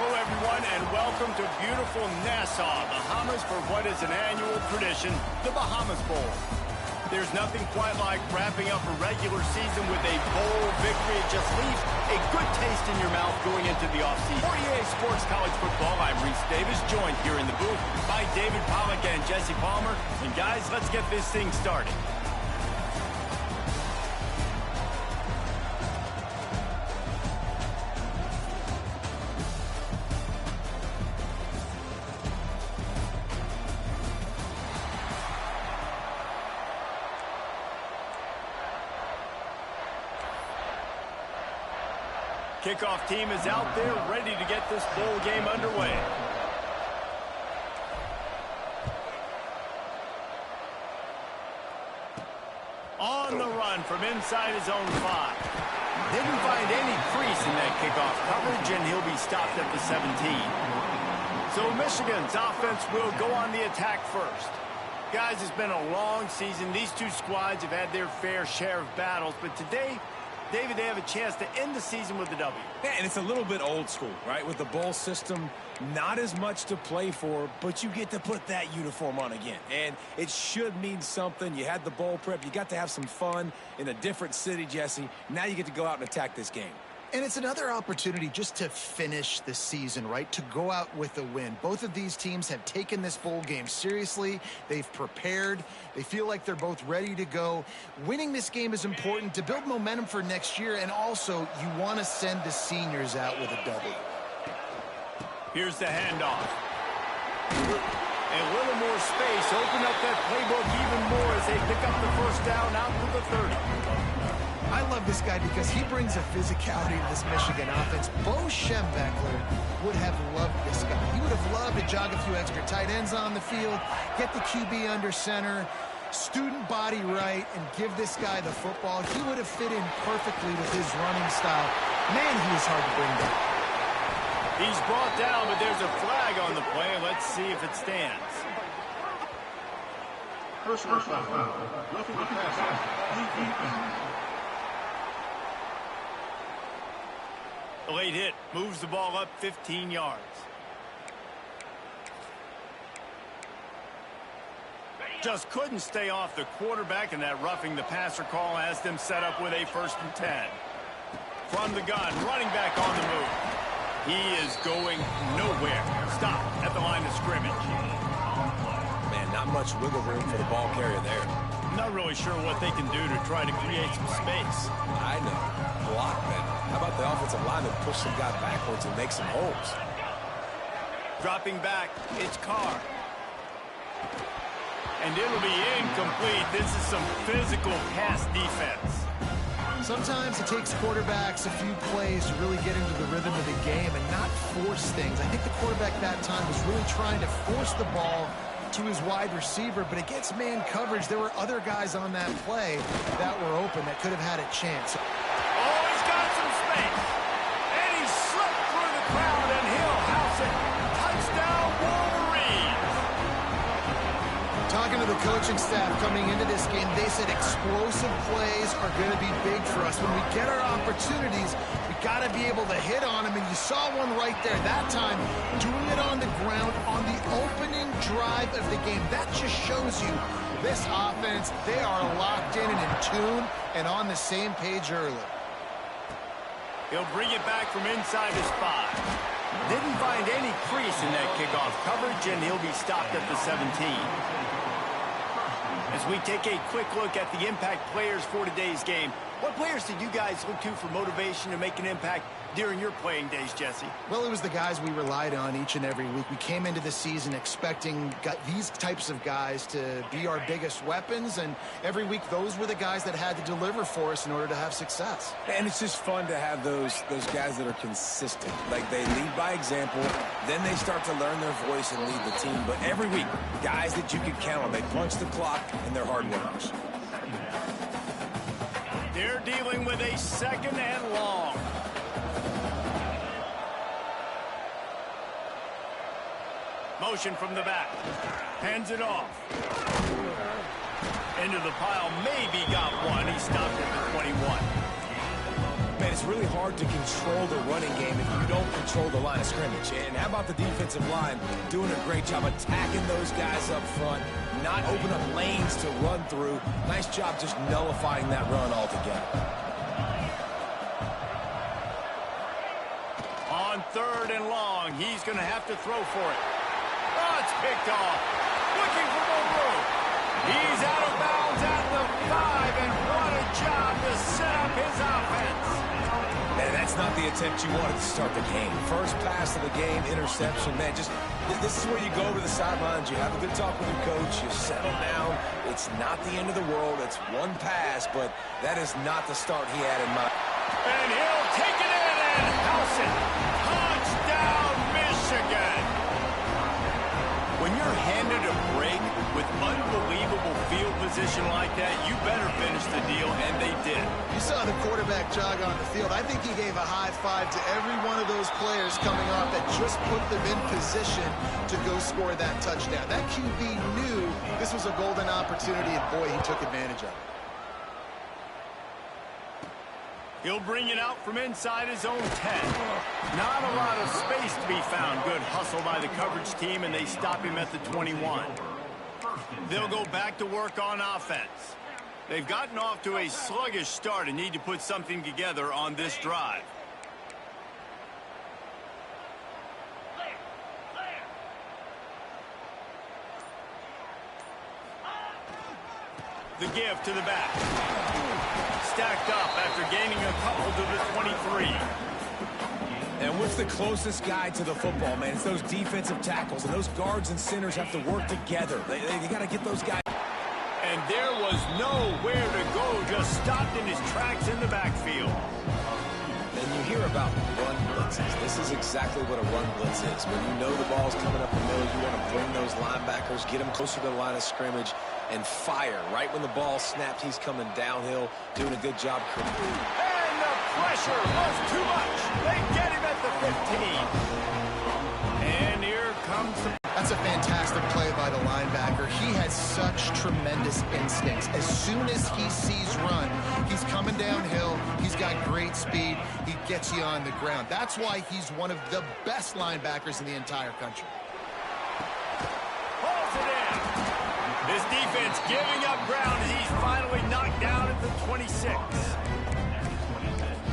Hello, everyone, and welcome to beautiful Nassau, Bahamas, for what is an annual tradition, the Bahamas Bowl. There's nothing quite like wrapping up a regular season with a bowl victory. It just leaves a good taste in your mouth going into the offseason. For EA Sports College Football, I'm Reese Davis, joined here in the booth by David Pollack and Jesse Palmer. And guys, let's get this thing started. Kickoff team is out there ready to get this bowl game underway. On the run from inside his own 5. Didn't find any crease in that kickoff coverage, and he'll be stopped at the 17. So Michigan's offense will go on the attack first. Guys, it's been a long season. These two squads have had their fair share of battles, but today, David, they have a chance to end the season with a W. Yeah, and it's a little bit old school, right? With the bowl system, not as much to play for, but you get to put that uniform on again. And it should mean something. You had the bowl prep. You got to have some fun in a different city, Jesse. Now you get to go out and attack this game. And it's another opportunity just to finish the season, right? To go out with a win. Both of these teams have taken this bowl game seriously. They've prepared. They feel like they're both ready to go. Winning this game is important to build momentum for next year, and also you want to send the seniors out with a W. Here's the handoff. A little more space. Open up that playbook even more as they pick up the first down out to the 30. I love this guy because he brings a physicality to this Michigan offense. Bo Schembechler would have loved this guy. He would have loved to jog a few extra tight ends on the field, get the QB under center, student body right, and give this guy the football. He would have fit in perfectly with his running style. Man, he is hard to bring down. He's brought down, but there's a flag on the play. Let's see if it stands. Personal foul. Roughing the passer. The late hit moves the ball up 15 yards. Just couldn't stay off the quarterback, and that roughing the passer call has them set up with a 1st and 10. From the gun, running back on the move. He is going nowhere. Stop at the line of scrimmage. Man, not much wiggle room for the ball carrier there. Not really sure what they can do to try to create some space. I know. Block better. How about the offensive lineman push some guy backwards and make some holes? Dropping back, it's Carr. And it'll be incomplete. This is some physical pass defense. Sometimes it takes quarterbacks a few plays to really get into the rhythm of the game and not force things. I think the quarterback that time was really trying to force the ball to his wide receiver, but against man coverage, there were other guys on that play that were open that could have had a chance. Oh, he's got some space. And he slipped through the crowd, and he'll house it. Touchdown, Wolverines. Talking to the coaching staff coming into this game, they said explosive plays are going to be big for us. When we get our opportunities, we got to be able to hit on them, and you saw one right there that time, doing it on the ground on the opening drive of the game. That just shows you this offense, they are locked in and in tune and on the same page early. He'll bring it back from inside his 5. Didn't find any crease in that kickoff coverage, and he'll be stopped at the 17. As we take a quick look at the impact players for today's game, what players did you guys look to for motivation to make an impact during your playing days, Jesse? Well, it was the guys we relied on each and every week. We came into the season expecting these types of guys to be our biggest weapons, and every week those were the guys that had to deliver for us in order to have success. And it's just fun to have those guys that are consistent. Like, they lead by example, then they start to learn their voice and lead the team. But every week, guys that you can count on, they punch the clock, and they're hard workers. They're dealing with a 2nd and long. Motion from the back. Hands it off. Into the pile. Maybe got one. He stopped at the 21. Man, it's really hard to control the running game if you don't control the line of scrimmage. And how about the defensive line doing a great job attacking those guys up front, not open up lanes to run through. Nice job just nullifying that run altogether. On 3rd and long, he's going to have to throw for it. Oh, it's picked off. Looking for more room. He's out of bounds at the 5, and what a job to set up his offense. And that's not the attempt you wanted to start the game. First pass of the game, interception. Man, just this is where you go over the sidelines. You have a good talk with your coach. You settle down. It's not the end of the world. It's one pass, but that is not the start he had in mind. And he'll take it in and house it. Touchdown, Michigan. When you're handed a break with unbelievable field position like that, you better finish the deal, and they did. You saw the quarterback jog on the field. I think he gave a high five to every one of those players coming off that just put them in position to go score that touchdown. That QB knew this was a golden opportunity, and boy, he took advantage of it. He'll bring it out from inside his own 10. Not a lot of space to be found. Good hustle by the coverage team, and they stop him at the 21. They'll go back to work on offense. They've gotten off to a sluggish start and need to put something together on this drive. The give to the back. Stacked up after gaining a couple to the 23. And what's the closest guy to the football, man? It's those defensive tackles, and those guards and centers have to work together. They got to get those guys. And there was nowhere to go, just stopped in his tracks in the backfield. And you hear about run blitzes. This is exactly what a run blitz is. When you know the ball's coming up the middle, you want to bring those linebackers, get them closer to the line of scrimmage, and fire. Right when the ball snapped, he's coming downhill, doing a good job. And the pressure was too much. They get him at the 15. And here comes the... That's a fantastic play by the linebacker. He has such tremendous instincts. As soon as he sees run, he's coming downhill. He's got great speed. He gets you on the ground. That's why he's one of the best linebackers in the entire country. Pulls it in. This defense giving up ground as he's finally knocked down at the 26.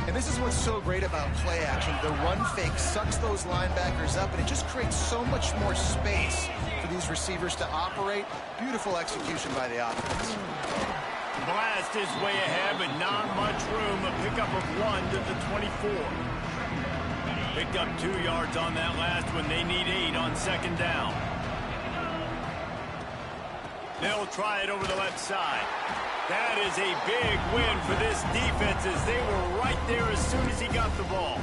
And this is what's so great about play action. The run fake sucks those linebackers up, and it just creates so much more space for these receivers to operate. Beautiful execution by the offense. Blast his way ahead, but not much room. A pickup of 1 to the 24. Picked up 2 yards on that last one. They need 8 on 2nd down. They'll try it over the left side. That is a big win for this defense as they were right there as soon as he got the ball.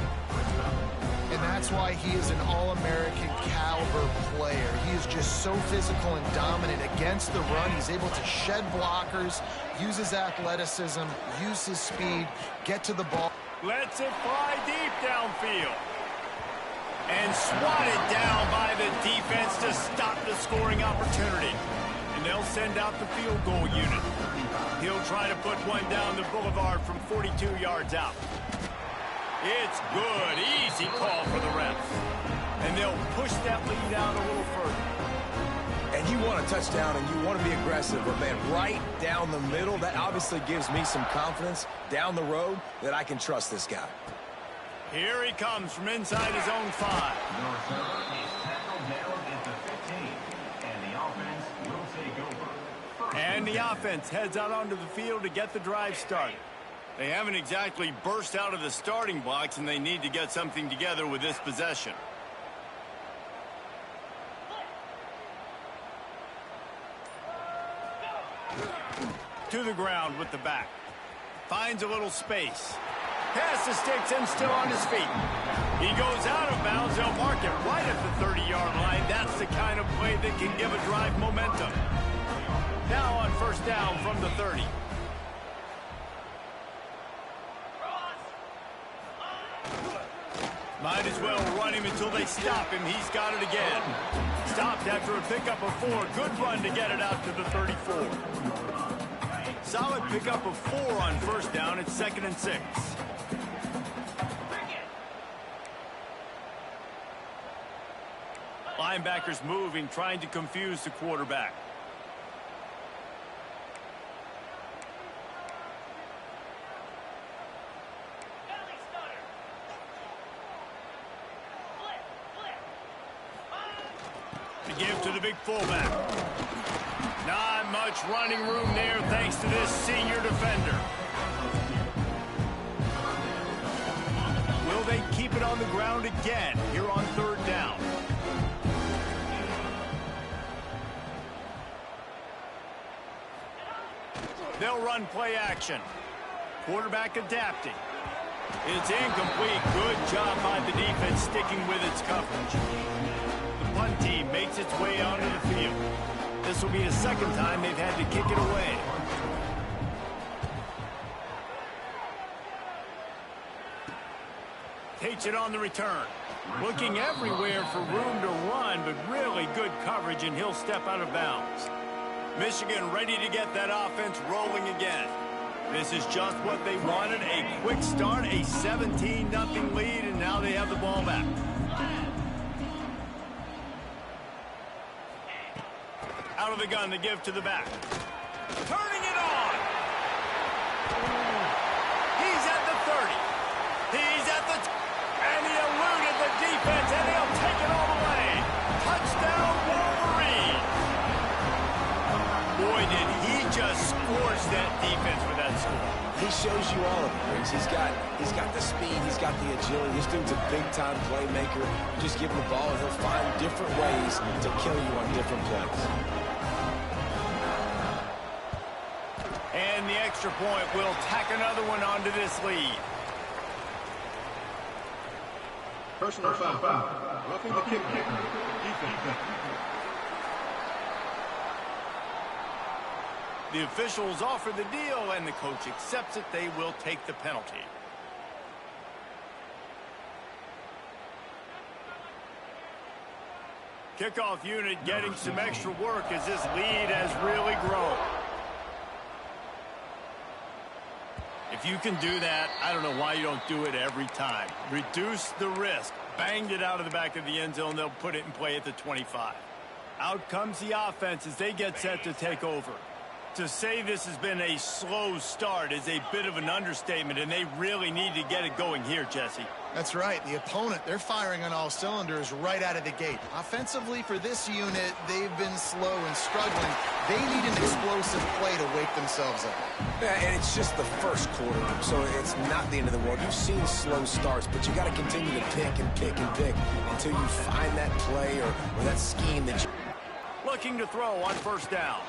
And that's why he is an All-American caliber player. He is just so physical and dominant against the run. He's able to shed blockers, use his athleticism, use his speed, get to the ball. Lets it fly deep downfield. And swatted down by the defense to stop the scoring opportunity. And they'll send out the field goal unit. He'll try to put one down the boulevard from 42 yards out. It's good. Easy call for the refs. And they'll push that lead out a little further. And you want a touchdown and you want to be aggressive, but man, right down the middle, that obviously gives me some confidence down the road that I can trust this guy. Here he comes from inside his own 5. And the offense heads out onto the field to get the drive started. They haven't exactly burst out of the starting blocks, and they need to get something together with this possession. To the ground with the back. Finds a little space. Pass the sticks and still on his feet. He goes out of bounds. They'll mark it right at the 30-yard line. That's the kind of play that can give a drive momentum. Now on 1st down from the 30. Might as well run him until they stop him. He's got it again. Stopped after a pickup of 4. Good run to get it out to the 34. Solid pickup of 4 on 1st down. It's 2nd and 6. linebackers moving, trying to confuse the quarterback. To give to the big fullback. Not much running room there thanks to this senior defender. Will they keep it on the ground again here on 3rd down? They'll run play action. Quarterback adapting. It's incomplete. Good job by the defense sticking with its coverage. The punt team makes its way onto the field. This will be the second time they've had to kick it away. Takes it on the return. Looking everywhere for room to run, but really good coverage, and he'll step out of bounds. Michigan ready to get that offense rolling again. This is just what they wanted, a quick start, a 17-0 lead, and now they have the ball back. Out of the gun to give to the back. Turning it on. He's at the 30. He's at the... And he eluded the defense, and he'll take it all the way. Touchdown, Wolverine. Boy, did he just scorch that defense with that score. He shows you all of it, Briggs. He's got the speed, he's got the agility. This dude's a big-time playmaker. You just give him the ball, and he'll find different ways to kill you on different plays. And the extra point will tack another one onto this lead. Personal foul. Roughing the kick. Defense. The officials offer the deal, and the coach accepts it. They will take the penalty. Kickoff unit getting some extra work as this lead has really grown. If you can do that, I don't know why you don't do it every time. Reduce the risk. Banged it out of the back of the end zone. They'll put it in play at the 25. Out comes the offense as they get set to take over. To say this has been a slow start is a bit of an understatement, and they really need to get it going here, Jesse. That's right. The opponent, they're firing on all cylinders right out of the gate. Offensively, for this unit, they've been slow and struggling. They need an explosive play to wake themselves up. Yeah, and it's just the first quarter, so it's not the end of the world. You've seen slow starts, but you got to continue to pick and pick and pick until you find that play or that scheme that you... Looking to throw on 1st down.